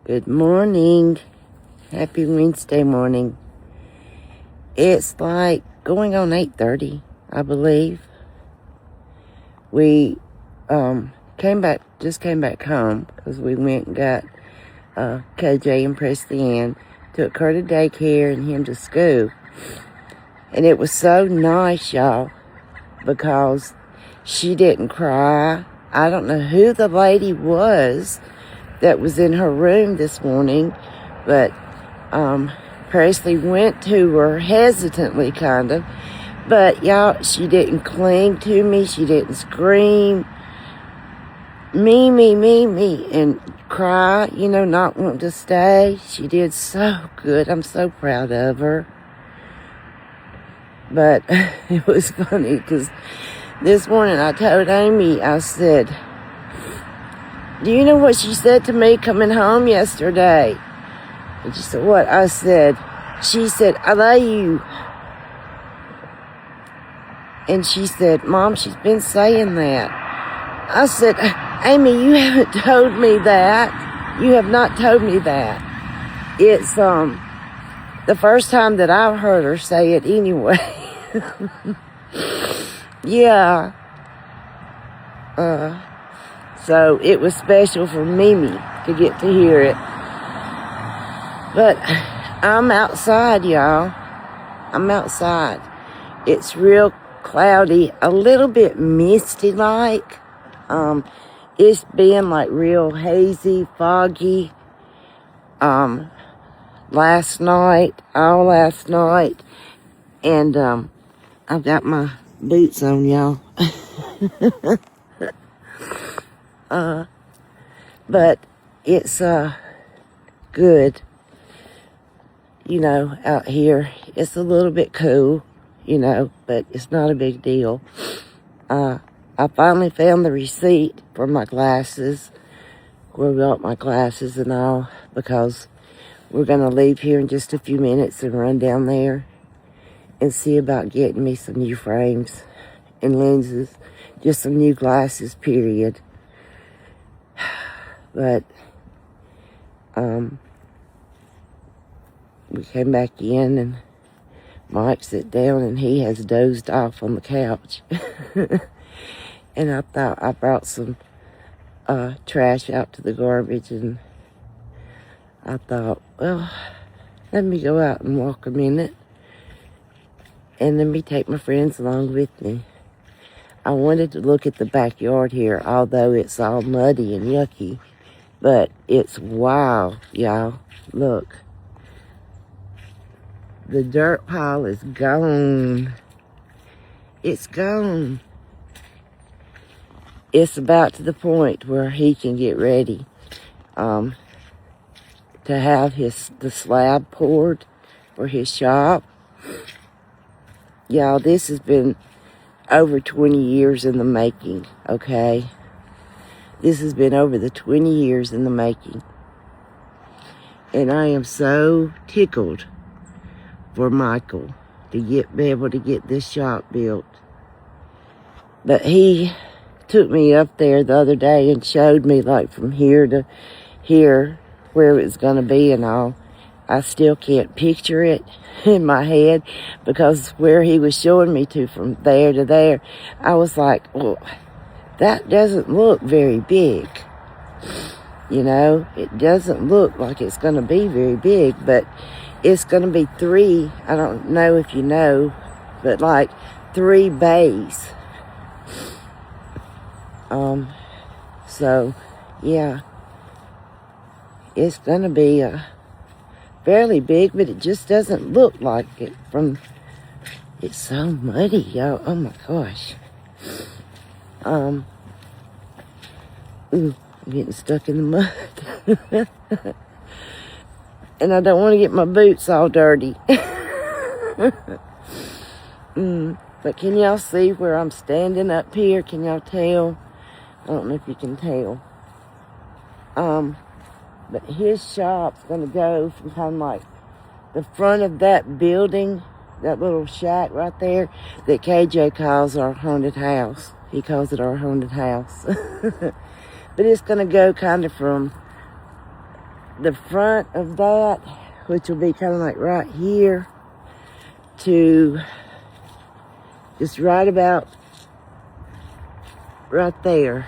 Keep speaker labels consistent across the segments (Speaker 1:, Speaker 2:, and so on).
Speaker 1: Good morning. Happy Wednesday morning. It's like going on 8:30, I believe. We just came back home because we went and got KJ and Presley in, took her to daycare and him to school. And it was so nice, y'all, because she didn't cry. I don't know who the lady was that was in her room this morning, but Presley went to her hesitantly, kind of. But y'all, she didn't cling to me. She didn't scream, me, and cry, not want to stay. She did so good. I'm so proud of her. But it was funny because this morning I told Amy, I said, do you know what she said to me coming home yesterday? And she said, what? She said, I love you. And she said, Mom, she's been saying that. I said, Amy, you haven't told me that. You have not told me that. It's the first time that I've heard her say it anyway. Yeah. So it was special for Mimi to get to hear it. But I'm outside, y'all. I'm outside. It's real cloudy, a little bit misty-like. It's been like real hazy, foggy. All last night. And I've got my boots on, y'all. But it's good. Out here, it's a little bit cool, but it's not a big deal. I finally found the receipt for my glasses, where we got my glasses and all, because we're going to leave here in just a few minutes and run down there and see about getting me some new frames and lenses, just some new glasses, period. But, we came back in and Mike sat down and he has dozed off on the couch. And I thought I brought some trash out to the garbage, and I thought, well, let me go out and walk a minute and let me take my friends along with me. I wanted to look at the backyard here, although it's all muddy and yucky, but it's wild, y'all. Look. The dirt pile is gone. It's gone. It's about to the point where he can get ready to have the slab poured for his shop. Y'all, this has been over 20 years in the making, okay? This has been over the 20 years in the making. And I am so tickled for Michael to be able to get this shop built. But he took me up there the other day and showed me like from here to here where it was going to be and all. I still can't picture it in my head, because where he was showing me to from there to there, I was like, well, that doesn't look very big. It doesn't look like it's going to be very big, but it's going to be 3, I don't know if you know, but like 3 bays. So, yeah, it's going to be fairly big, but it just doesn't look like it it's so muddy, y'all. Oh my gosh. Ooh, I'm getting stuck in the mud. And I don't want to get my boots all dirty. But can y'all see where I'm standing up here? Can y'all tell? I don't know if you can tell. But his shop's going to go from kind of like the front of that building, that little shack right there, that KJ calls our haunted house. He calls it our haunted house. But it's going to go kind of from the front of that, which will be kind of like right here, to just right about right there,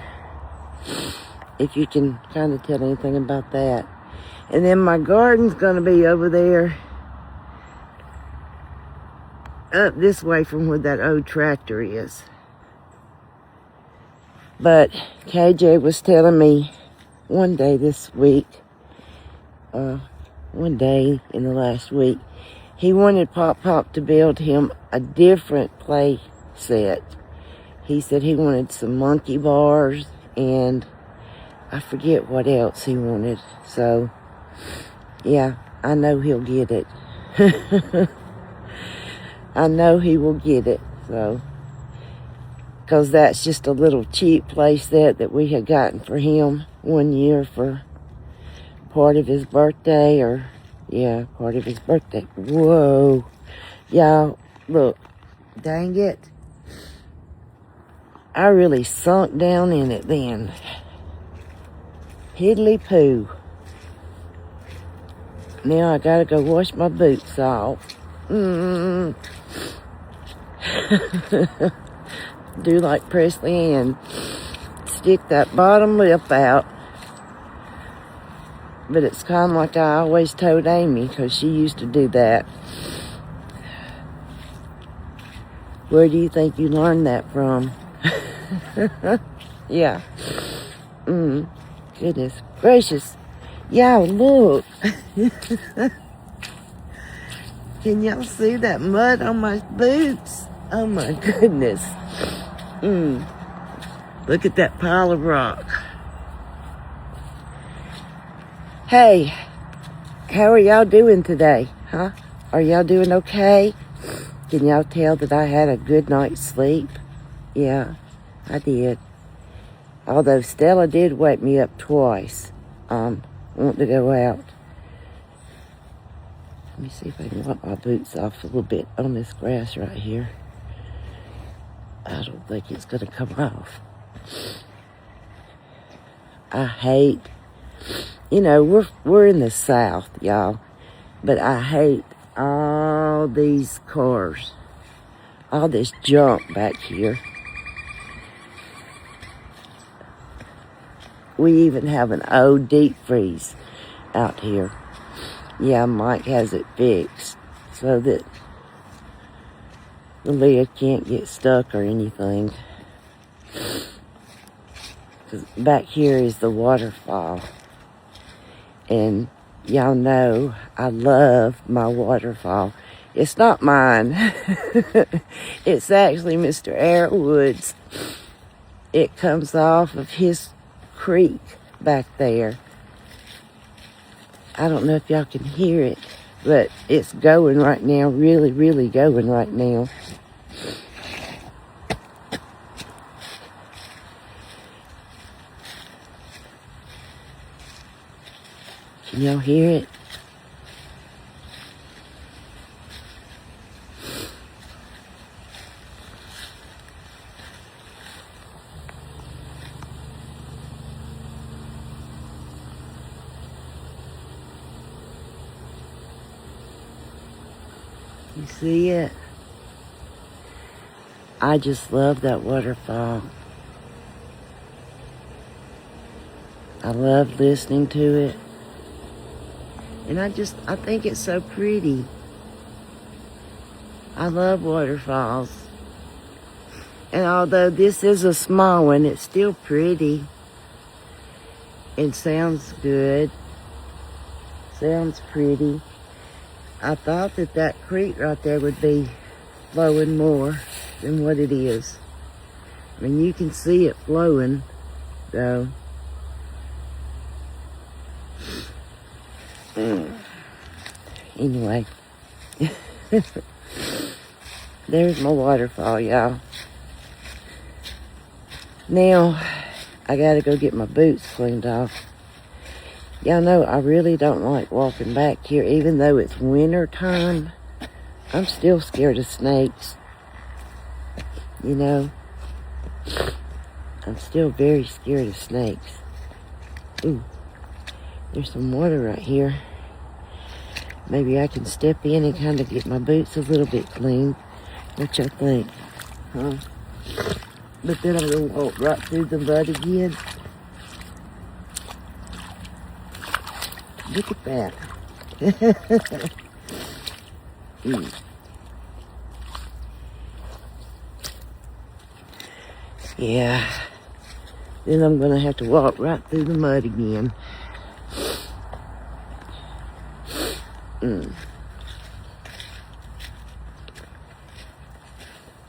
Speaker 1: if you can kind of tell anything about that. And then my garden's going to be over there, up this way from where that old tractor is. But KJ was telling me one day this week, one day in the last week, he wanted Pop to build him a different play set. He said he wanted some monkey bars and I forget what else he wanted. So, yeah, I know he'll get it. I know he will get it, so. Because that's just a little cheap play set that we had gotten for him one year for part of his birthday, part of his birthday. Whoa. Y'all, look, dang it. I really sunk down in it then. Hiddly poo. Now I gotta go wash my boots off. Do like Presley Ann. Stick that bottom lip out. But it's kind of like I always told Amy, because she used to do that. Where do you think you learned that from? Yeah. Goodness gracious. Y'all, look. Can y'all see that mud on my boots? Oh my goodness. Look at that pile of rock. Hey, how are y'all doing today? Huh? Are y'all doing okay? Can y'all tell that I had a good night's sleep? Yeah, I did. Although Stella did wake me up twice. Want to go out. Let me see if I can wipe my boots off a little bit on this grass right here. I don't think it's going to come off. I hate, we're in the South, y'all, but I hate all these cars, all this junk back here. We even have an old deep freeze out here. Yeah, Mike has it fixed so that the lid can't get stuck or anything. 'Cause back here is the waterfall. And y'all know I love my waterfall. It's not mine. It's actually Mr. Airwood's. It comes off of his creek back there. I don't know if y'all can hear it, but it's going right now, really, really going right now. Can y'all hear it? You see it? I just love that waterfall. I love listening to it. And I think it's so pretty. I love waterfalls. And although this is a small one, it's still pretty. It sounds good. Sounds pretty. I thought that creek right there would be flowing more than what it is. I mean, you can see it flowing, though. Anyway. There's my waterfall, y'all. Now, I gotta go get my boots cleaned off. Y'all know I really don't like walking back here, even though it's winter time. I'm still scared of snakes. I'm still very scared of snakes. Ooh. There's some water right here. Maybe I can step in and kind of get my boots a little bit clean. What y'all think? Huh? But then I'm going to walk right through the mud again. Look at that. Yeah. Then I'm going to have to walk right through the mud again.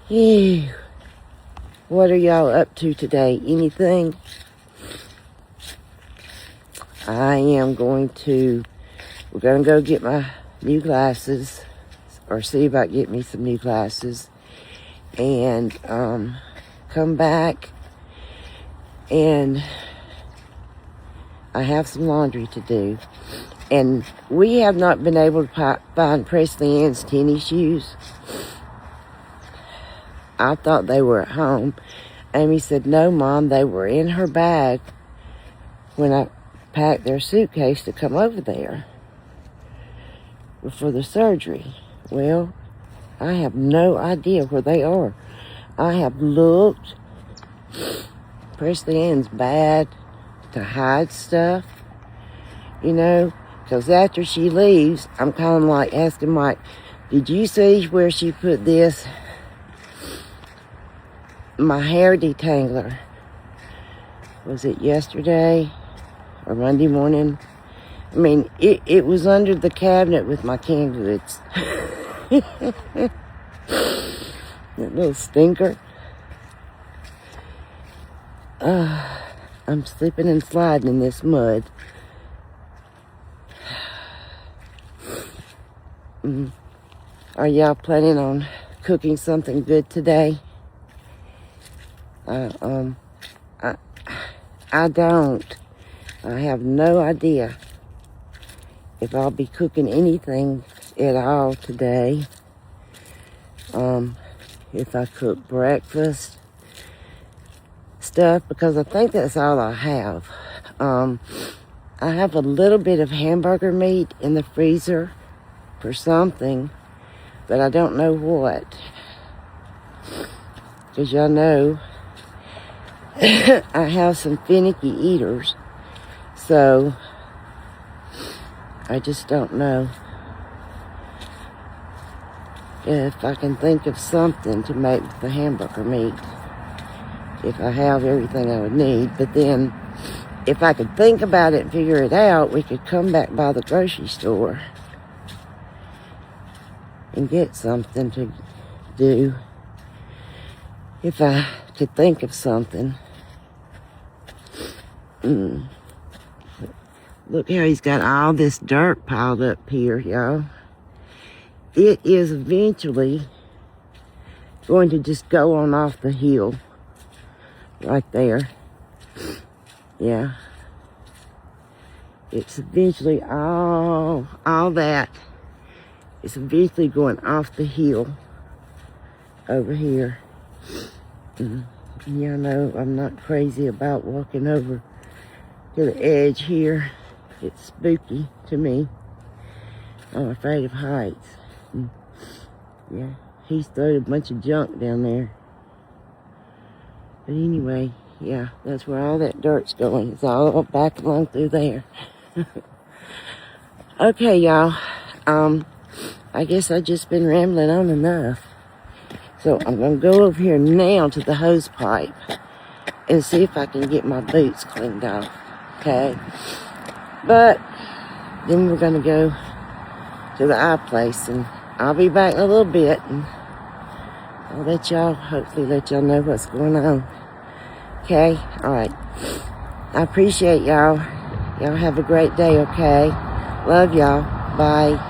Speaker 1: Ew. What are y'all up to today? Anything? We're going to go get my new glasses, or see about getting me some new glasses, and come back, and I have some laundry to do. And we have not been able to find Presley Ann's tennis shoes. I thought they were at home. Amy said, no, Mom, they were in her bag when I packed their suitcase to come over there for the surgery. Well, I have no idea where they are. I have looked. Presley Ann's bad to hide stuff, you know, because after she leaves, I'm kind of like asking Mike, did you see where she put this? My hair detangler. Was it yesterday or Monday morning? I mean, it was under the cabinet with my canned goods. That little stinker. I'm slipping and sliding in this mud. Are y'all planning on cooking something good today? I don't. I have no idea if I'll be cooking anything at all today. If I cook breakfast stuff, because I think that's all I have. I have a little bit of hamburger meat in the freezer for something, but I don't know what. Because y'all know I have some finicky eaters, so I just don't know if I can think of something to make the hamburger meat, if I have everything I would need. But then if I could think about it and figure it out, we could come back by the grocery store and get something to do. If I could think of something. Look how he's got all this dirt piled up here, y'all. It is eventually going to just go on off the hill. Right there. Yeah. It's eventually all that. It's eventually going off the hill over here. Y'all know I'm not crazy about walking over to the edge here. It's spooky to me. I'm afraid of heights. Yeah, he's thrown a bunch of junk down there. But anyway, yeah, that's where all that dirt's going. It's all back along through there. Okay, y'all. I guess I've just been rambling on enough. So I'm going to go over here now to the hose pipe and see if I can get my boots cleaned off. Okay? But then we're going to go to the eye place, and I'll be back in a little bit, and I'll hopefully let y'all know what's going on. Okay? Alright. I appreciate y'all. Y'all have a great day, okay? Love y'all. Bye.